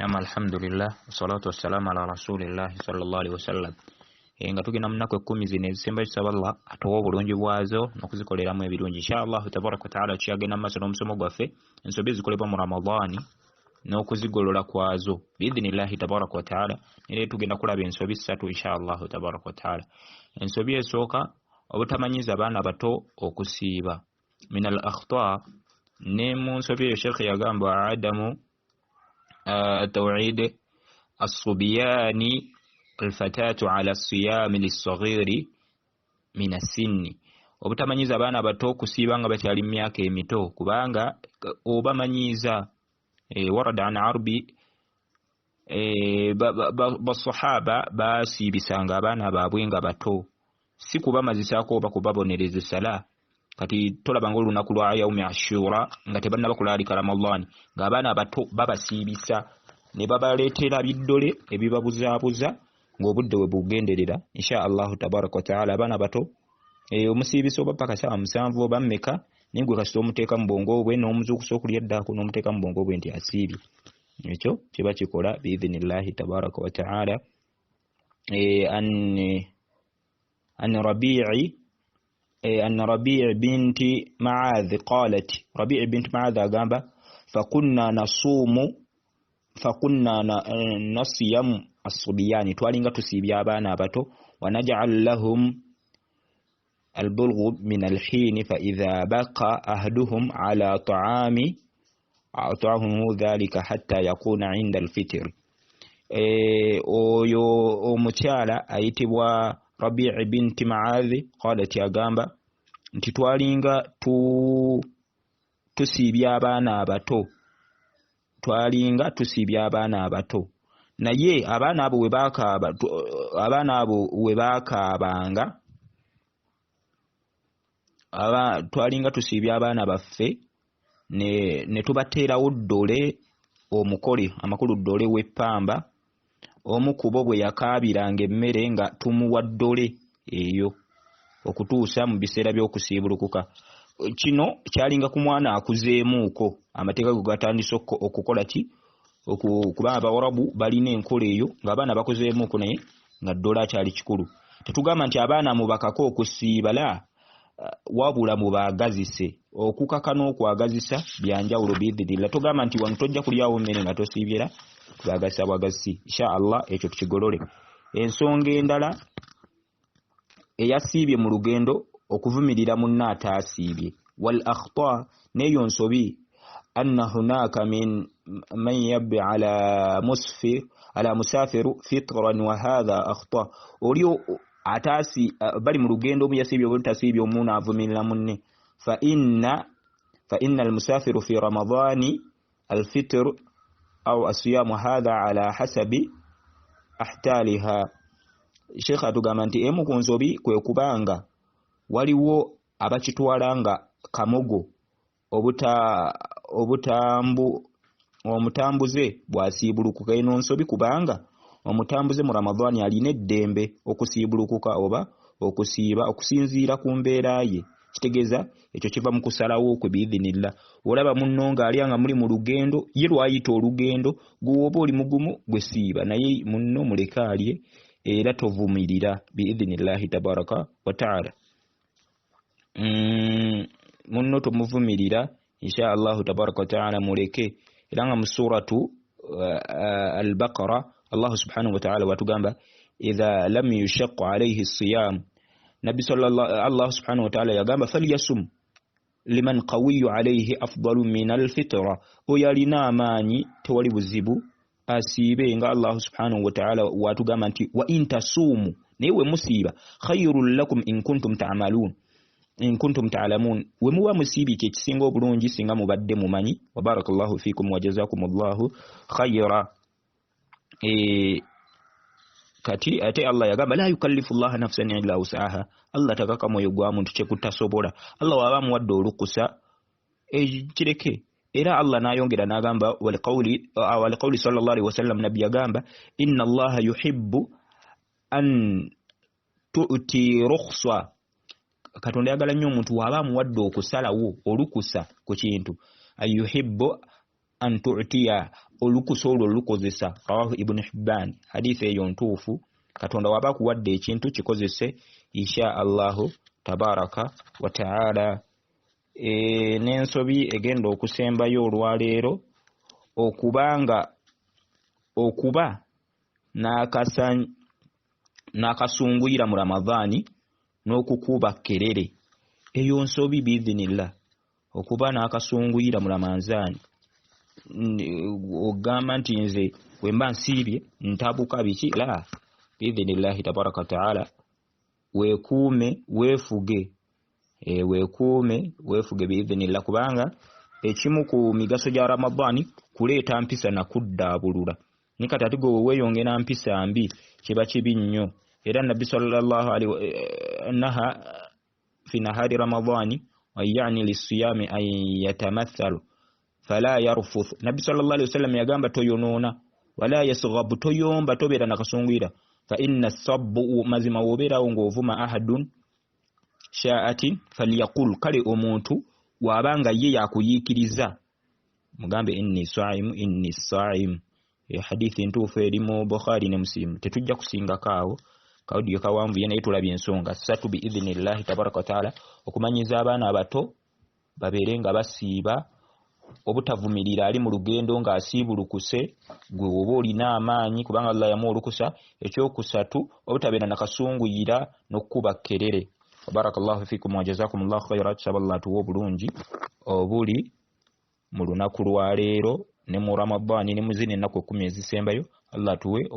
Nama alhamdulillah wassalatu wassalamu ala rasulillah sallallahu alaihi wasallam. Nga tugenda munako 10 zino ezisemba kisaba Allah atowa obulungi bwazo nokuzikoleramu ebirungi inshallah tabaraka taala kyagenda maaso n'omusomo gwaffe ensobi zikolebwa mu Ramadhani n'okuzigolola kwazo biidhnillah tabaraka wa taala. Era tugenda kulaba ensobi 3 inshallah tabaraka taala. Ensobi esooka obutamanyiza abaana bato okusiiba min al akhta, ne mu nsobi eyo Sheikh yagamba adamu التوعيد الصبيان الفتاة على الصيام للصغير من السن. obutamanyiza abaana bato kusiiba nga bakyali mu myaka emito kubanga obamanyiza warada an arbi basahaba basiibisanga abaana baabwe nga bato si kubamazisaako oba kubabonereza sala. Kati tolabanga olunaku lwa yaumi ashura nga tebannaba kulaalika Ramadhani ng'abaana abato babasiibisa ne babaleetera biddole ebibabuzaabuza ng'obudde we bugenderera insha Allahu tabaraka wa taala. Abaana bato omusiibisa oba paka saa 7 oba mmeka naye gwe kasita omuteeka mu bwongo bwe n'omuzuukusa okulya eddaako n'omuteeka mu bwongo bwe nti asiibye. Ekyo kiba kikola biidhnillahi tabaraka wa taala. an Rabi'i أن ربيع بنت معاذ قالت ربيع بنت معاذ أجابة فكنا نصيم الصبيان توالينغا تسيبيا بانا باتو ونجعل لهم البلغ من الحين فإذا بقى أهدهم على طعام أعطاهم ذلك حتى يكون عند الفطر. oyo omukyala ayitibwa Rabi' binti Ma'adh qalat yagamba nti twalinga tusiibya abaana abato naye abaana abo we baakaabanga twalinga tusiibya abaana baffe ne tubateerawo ddole omukole amakulu ddole w'eppamba. Omu kubo bwe yakaabiranga emmere nga tumuwa ddole eyo okutuusa mu biseera by'okusiibulukuka. Kino kyalinga ku mwana akuzeemuuko amateeka go gatandise okukola ki okuba Abawarabu balina enkola eyo ng'abaana bakozeemuuko naye nga ddole akyali kikulu. Tetugamba nti abaana mubakako okusiiba la wabula mubaagazise okukaka n'okwagazisa byanjawulo biidhnillah. Togamba nti wano tojja kulyawo mmere nga tosiibyera bagasa bwagasi insha Allah ekyo tukigolole. Ensonga endala eyasiibye mu lugendo okuvumirira munna ataasiibye wal akhta neyo nsobi anna hunaka min man yabi ala musafiru fitran wa hadha akhta. Olio atasi bali mu lugendo omu yasiibye oba tasiibye omuntu avumirira munne fa inna al musafiru fi ramadhani al fitr au asiyamu hadha ala hasabi ahtaliha. Sheikh atugamba nti emu ku nsobi kwe kubanga waliwo abakitwalanga kamogo omutambuze bwasiibulukuka. Eno nsobi kubanga omutambuze mu Ramadhani alina eddembe okusiibulukuka oba okusiiba okusinziira ku mbeera ye. Kitegeeza ekyo kiva mu kusalawo kwe biidhnillah. Olaba munno ng'alyanga muri mu lugendo ye lwayita olugendo gwoba oli mugumu gwe siiba naye munno muleke alye era tovumirira biidhnillahi tabaraka wa taala. Munno tomuvumirira insha Allahu tabaraka wa taala muleke. Era nga mu suratu al-Baqara Allah subhanahu wa taala watugamba idha lam yushaqqa alayhi as-siyam. Nabi Allah subhanahu wa ta'ala yagamba falyasum liman qawiyyu alayhi afdalu min al-fitra. Oyalina amaanyi tewali buzibu asiibe nga Allah subhanahu wa ta'ala watugamba nti wa intasumu newe musiiba khayrul lakum in kuntum ta'lamun. We muba musiibi kye kisinga obulungi singa mubadde mumanyi. Wa barakallahu fikum wa jazakumullahu khayra. Kati ate Allah yagamba la yukallifu Allah nafsan illa wusaha. Allah takaka moyo gwa muntu kye kutasobola. Allah waba muwadde olukusa kireke. Era Allah nayongera nagamba wal qawli sallallahu alaihi wasallam nabi yagamba inna Allah yuhibbu an tu'ti rukhsa. Katonda yagala nnyo omuntu waba muwadde okusalawo olukusa ku kintu ayuhibbu an tu'tiya olukusa olwo lukozesa rawahu ibn Hibban hadith eyo ntuufu Katonda waba kuwadde ekintu kikozese insha Allahu tabaraka wa taala. N'ensobi egenda okusembayo olwaleero okuba n'akasunguyira mu Ramadhaani n'okukuba kerere eyo nsobi biidhinillah. Okuba n'akasunguyira mu Ramadhaani ogamba nti nze bwe mba nsiibye ntabuka biki la biidhinillahi tabaraka wa taala. Weekuume weefuge weefuge biidhinillah, kubanga ekimu ku migaso gya Ramadhaani kuleeta mpisa na kuddaabulula. Nikati ate gwe weeyongera mpisa mbi kiba kibi nnyo. Era Nabbi sallallahu alaihi naha fi nahari Ramadhaani wa yani lisiyami an yatamathalu fala yarfuth. Nabbi sallallahu alaihi wasallam yagamba toyonoona wala yasghabu, toyomba tobeera nakasungwira. Fa inna sabbu mazima wobeerawo ng'ovuma ahadun sha'atin falyaqul, kale omuntu wabanga ye yakuyiikiriza mugambe inni sa'imu. Hadithi ntuufu eri mu Bukhari ne Muslim. Tetujja kusingakaawo kawudiyo kawanvu ye naye tulabye ensonga ssatu biidhinillahi tabaraka wa taala. Okumanyiza abaana abato babeere nga basiiba, obutavumirira ali mu lugendo ng'asiibulukuse gwe oba olina amaanyi kubanga Allah yamuwa olukusa. Ekyokusatu obutabeera nakasunguyira n'okkuba kerere. Barakallahu fikum wa jazakumullahu khairan. Tusaba Allah atuwe obulungi obuli mu lunaku lwa leero ne mu Ramadhaani ne mu zino ennaku 10 ezisembayo. Allah atuwe